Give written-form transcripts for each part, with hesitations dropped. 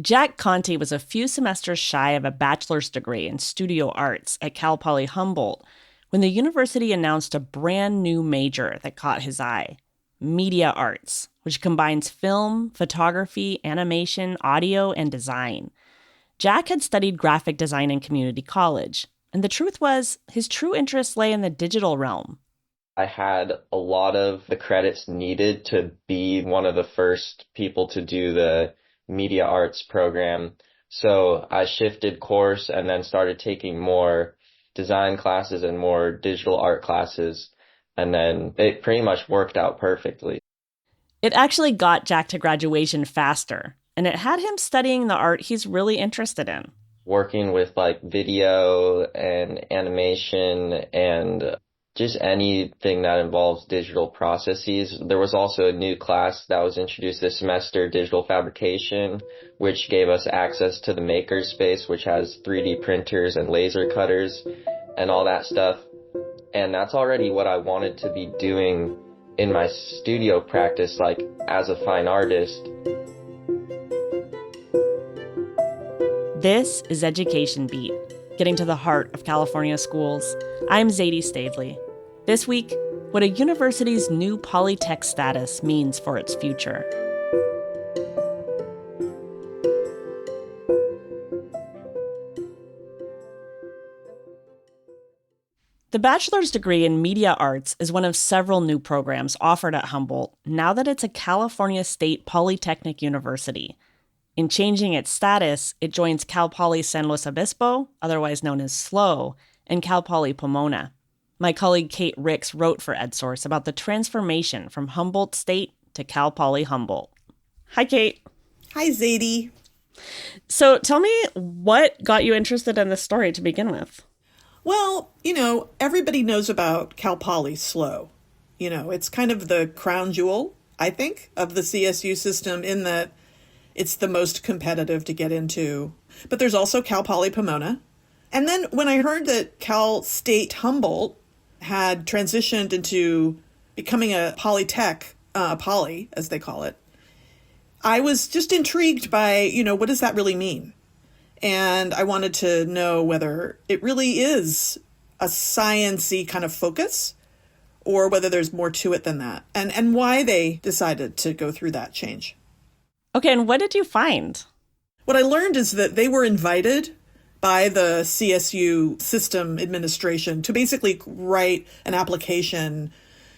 Jack Conti was a few semesters shy of a bachelor's degree in studio arts at Poly Humboldt when the university announced a brand new major that caught his eye: media arts, which combines film, photography, animation, audio, and design. Jack had studied graphic design in community college, and the truth was, his true interest lay in the digital realm. I had a lot of the credits needed to be one of the first people to do the media arts program. So I shifted course and then started taking more design classes and more digital art classes. And then it pretty much worked out perfectly. It actually got Jack to graduation faster, and it had him studying the art he's really interested in. Working with like video and animation and just anything that involves digital processes. There was also a new class that was introduced this semester, digital fabrication, which gave us access to the makerspace, which has 3D printers and laser cutters and all that stuff. And that's already what I wanted to be doing in my studio practice, like as a fine artist. This is Education Beat, getting to the heart of California schools. I'm Zaidee Stavely. This week, what a university's new Polytech status means for its future. The bachelor's degree in media arts is one of several new programs offered at Humboldt now that it's a California State Polytechnic university. In changing its status, it joins Cal Poly San Luis Obispo, otherwise known as SLO, and Cal Poly Pomona. My colleague Kate Ricks wrote for EdSource about the transformation from Humboldt State to Cal Poly Humboldt. Hi, Kate. Hi, Zaidee. So tell me, what got you interested in this story to begin with? Well, everybody knows about Cal Poly SLO. It's kind of the crown jewel, I think, of the CSU system in that it's the most competitive to get into. But there's also Cal Poly Pomona. And then when I heard that Cal State Humboldt had transitioned into becoming a Polytech, Poly, as they call it, I was just intrigued by, what does that really mean? And I wanted to know whether it really is a science-y kind of focus or whether there's more to it than that, and why they decided to go through that change. Okay, and what did you find? What I learned is that they were invited by the CSU system administration to basically write an application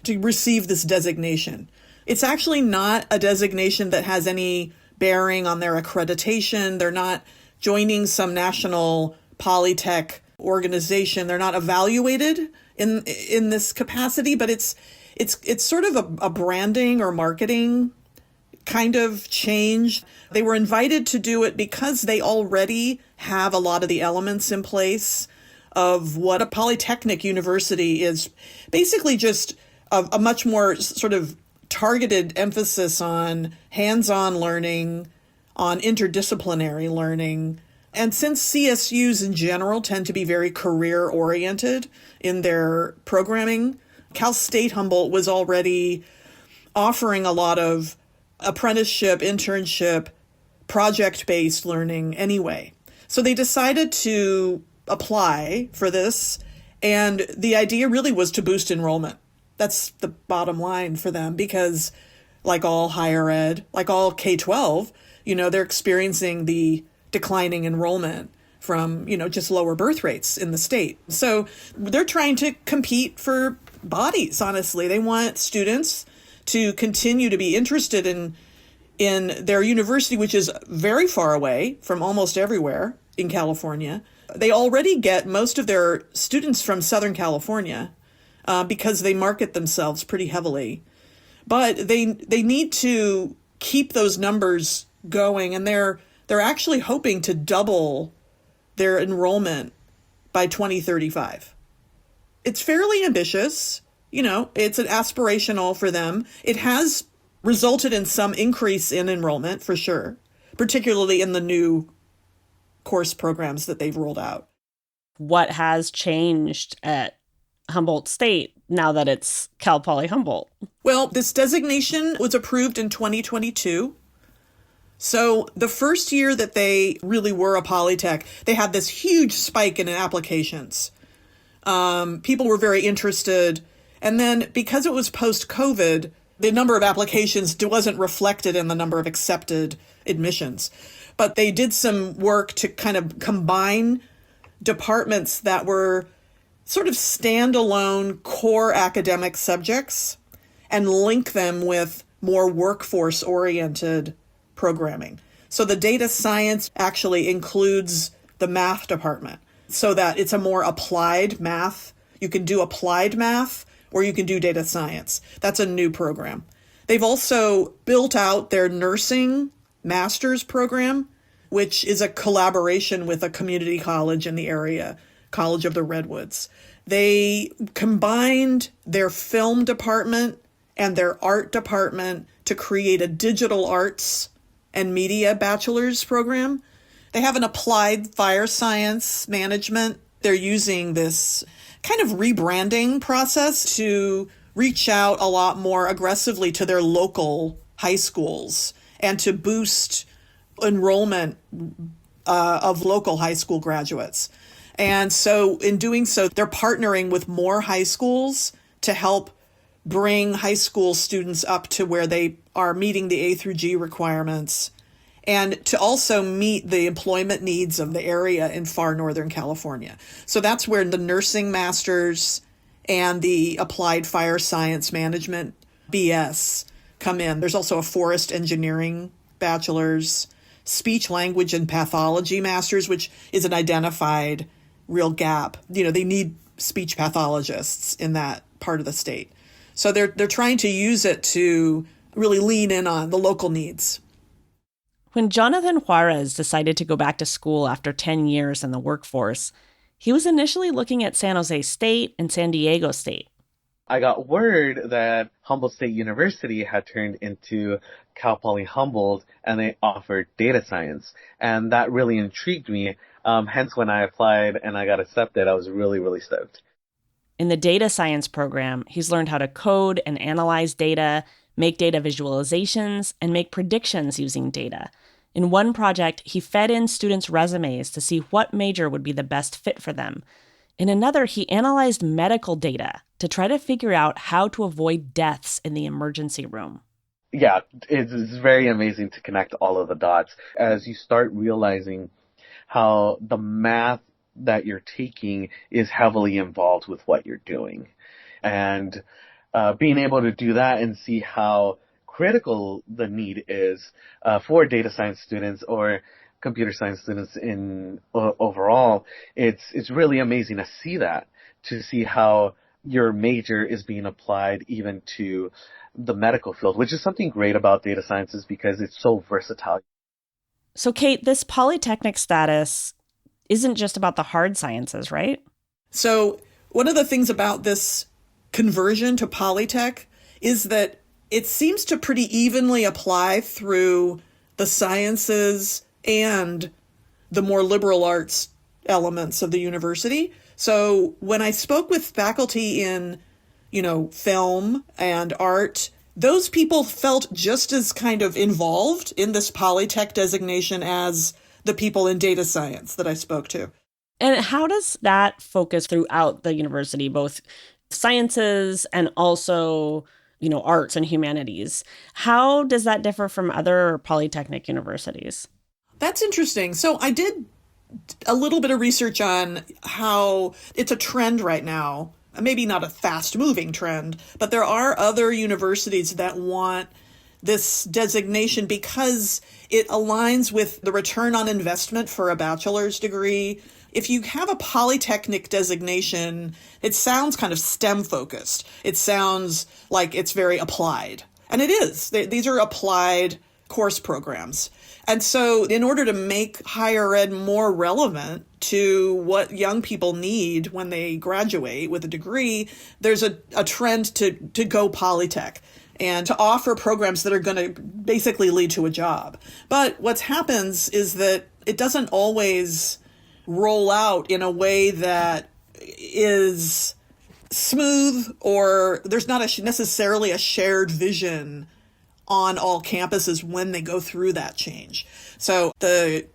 to receive this designation. It's actually not a designation that has any bearing on their accreditation. They're not joining some national Polytech organization. They're not evaluated in this capacity, but it's sort of a branding or marketing kind of change. They were invited to do it because they already have a lot of the elements in place of what a Polytechnic university is. Basically just a much more sort of targeted emphasis on hands-on learning, on interdisciplinary learning. And since CSUs in general tend to be very career-oriented in their programming, Cal State Humboldt was already offering a lot of apprenticeship, internship, project-based learning anyway. So they decided to apply for this, and the idea really was to boost enrollment. That's the bottom line for them, because like all higher ed, like all K-12, they're experiencing the declining enrollment from, just lower birth rates in the state. So they're trying to compete for bodies, honestly. They want students to continue to be interested in their university, which is very far away from almost everywhere in California. They already get most of their students from Southern California because they market themselves pretty heavily. But they need to keep those numbers going, and they're actually hoping to double their enrollment by 2035. It's fairly ambitious. It's an aspirational for them. It has resulted in some increase in enrollment for sure, particularly in the new course programs that they've rolled out. What has changed at Humboldt State now that it's Cal Poly Humboldt? Well, this designation was approved in 2022. So the first year that they really were a Polytech, they had this huge spike in applications. People were very interested. And then because it was post-COVID, the number of applications wasn't reflected in the number of accepted admissions. But they did some work to kind of combine departments that were sort of standalone core academic subjects and link them with more workforce-oriented programming. So the data science actually includes the math department so that it's a more applied math. You can do applied math or you can do data science. That's a new program. They've also built out their nursing master's program, which is a collaboration with a community college in the area, College of the Redwoods. They combined their film department and their art department to create a digital arts and media bachelor's program. They have an applied fire science management. They're using this kind of rebranding process to reach out a lot more aggressively to their local high schools and to boost enrollment of local high school graduates. And so in doing so, they're partnering with more high schools to help bring high school students up to where they are meeting the A through G requirements and to also meet the employment needs of the area in far Northern California. So that's where the nursing masters and the applied fire science management BS come in. There's also a forest engineering bachelor's, speech, language, and pathology masters, which is an identified real gap. You know, they need speech pathologists in that part of the state. So they're trying to use it to really lean in on the local needs. When Jonathan Juarez decided to go back to school after 10 years in the workforce, he was initially looking at San Jose State and San Diego State. I got word that Humboldt State University had turned into Poly Humboldt and they offered data science. And that really intrigued me. Hence, when I applied and I got accepted, I was really, really stoked. In the data science program, he's learned how to code and analyze data, make data visualizations, and make predictions using data. In one project, he fed in students' resumes to see what major would be the best fit for them. In another, he analyzed medical data to try to figure out how to avoid deaths in the emergency room. Yeah, it's very amazing to connect all of the dots as you start realizing how the math that you're taking is heavily involved with what you're doing. And being able to do that and see how critical the need is for data science students or computer science students in overall, it's really amazing to see how your major is being applied even to the medical field, which is something great about data sciences because it's so versatile. So, Kate, this Polytechnic status isn't just about the hard sciences, right? So one of the things about this conversion to Polytech is that it seems to pretty evenly apply through the sciences and the more liberal arts elements of the university. So when I spoke with faculty in, film and art, those people felt just as kind of involved in this Polytech designation as the people in data science that I spoke to. And how does that focus throughout the university, both sciences and also, arts and humanities? How does that differ from other Polytechnic universities? That's interesting. So I did a little bit of research on how it's a trend right now, maybe not a fast-moving trend, but there are other universities that want this designation because it aligns with the return on investment for a bachelor's degree. If you have a Polytechnic designation, it sounds kind of STEM-focused. It sounds like it's very applied. And it is. These are applied course programs. And so in order to make higher ed more relevant to what young people need when they graduate with a degree, there's a trend to go Polytech and to offer programs that are going to basically lead to a job. But what happens is that it doesn't always roll out in a way that is smooth, or there's not necessarily a shared vision on all campuses when they go through that change. So the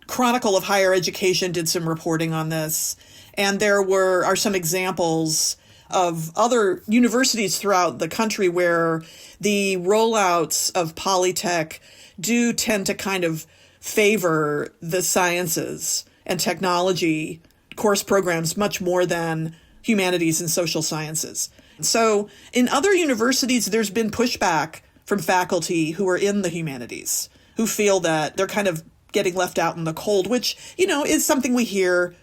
Chronicle of Higher Education did some reporting on this, and there are some examples of other universities throughout the country where the rollouts of Polytech do tend to kind of favor the sciences and technology course programs much more than humanities and social sciences. So in other universities, there's been pushback from faculty who are in the humanities, who feel that they're kind of getting left out in the cold, which, is something we hear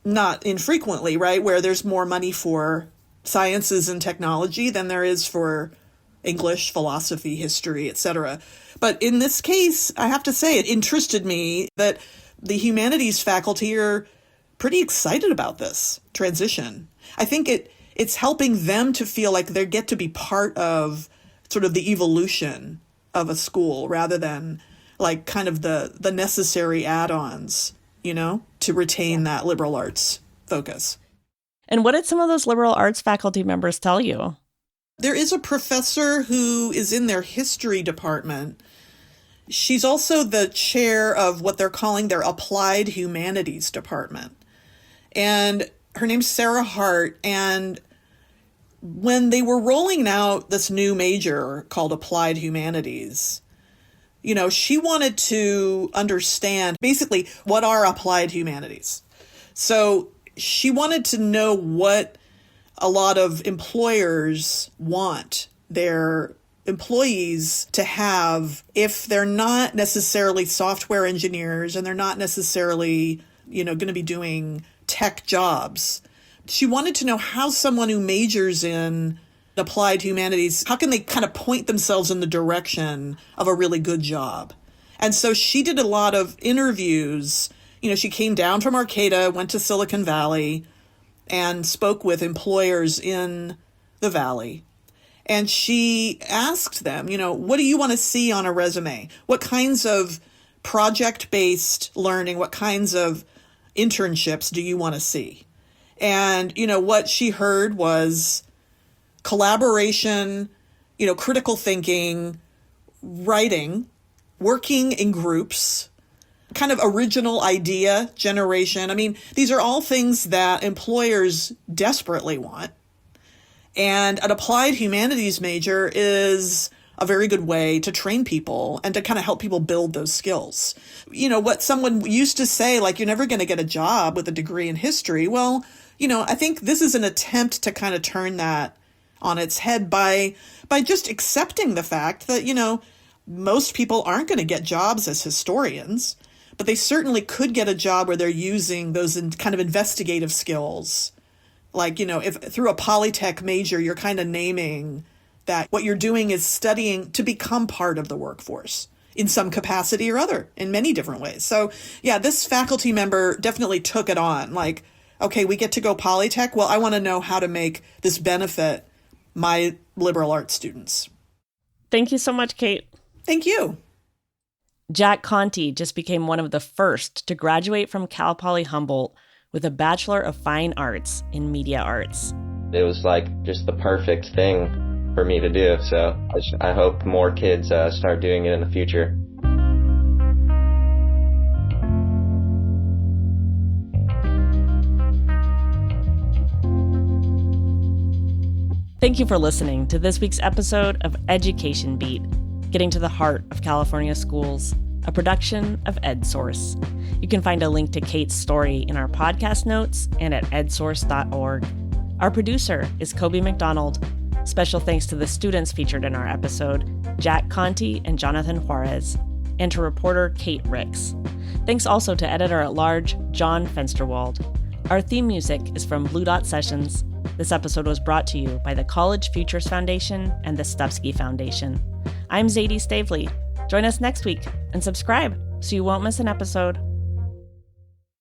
not infrequently, right? Where there's more money for sciences and technology than there is for English, philosophy, history, etc. But in this case, I have to say, it interested me that the humanities faculty are pretty excited about this transition. I think it's helping them to feel like they get to be part of sort of the evolution of a school rather than like kind of the necessary add-ons, to retain that liberal arts focus. And what did some of those liberal arts faculty members tell you? There is a professor who is in their history department. She's also the chair of what they're calling their applied humanities department. And her name's Sarah Hart. And when they were rolling out this new major called applied humanities, she wanted to understand basically what are applied humanities. So she wanted to know what a lot of employers want their employees to have if they're not necessarily software engineers and they're not necessarily, going to be doing tech jobs. She wanted to know how someone who majors in applied humanities, how can they kind of point themselves in the direction of a really good job? And so she did a lot of interviews. She came down from Arcata, went to Silicon Valley, and spoke with employers in the Valley. And she asked them, what do you want to see on a resume? What kinds of project-based learning, what kinds of internships do you want to see? And, what she heard was collaboration, critical thinking, writing, working in groups, kind of original idea generation. I mean, these are all things that employers desperately want. And an applied humanities major is a very good way to train people and to kind of help people build those skills. What someone used to say, like, you're never going to get a job with a degree in history. Well, I think this is an attempt to kind of turn that on its head by just accepting the fact that, most people aren't going to get jobs as historians, but they certainly could get a job where they're using those kind of investigative skills. Like, if through a Polytech major, you're kind of naming that what you're doing is studying to become part of the workforce in some capacity or other, in many different ways. So, yeah, this faculty member definitely took it on. Like, okay, we get to go Polytech. Well, I want to know how to make this benefit my liberal arts students. Thank you so much, Kate. Thank you. Jack Conti just became one of the first to graduate from Cal Poly Humboldt with a Bachelor of Fine Arts in Media Arts. It was like just the perfect thing for me to do. So I hope more kids start doing it in the future. Thank you for listening to this week's episode of Education Beat, getting to the heart of California schools, a production of EdSource. You can find a link to Kate's story in our podcast notes and at edsource.org. Our producer is Coby McDonald. Special thanks to the students featured in our episode, Jack Conti and Jonathan Juarez, and to reporter Kate Ricks. Thanks also to editor-at-large John Fensterwald. Our theme music is from Blue Dot Sessions. This episode was brought to you by the College Futures Foundation and the Stufsky Foundation. I'm Zaidee Stavely. Join us next week and subscribe so you won't miss an episode.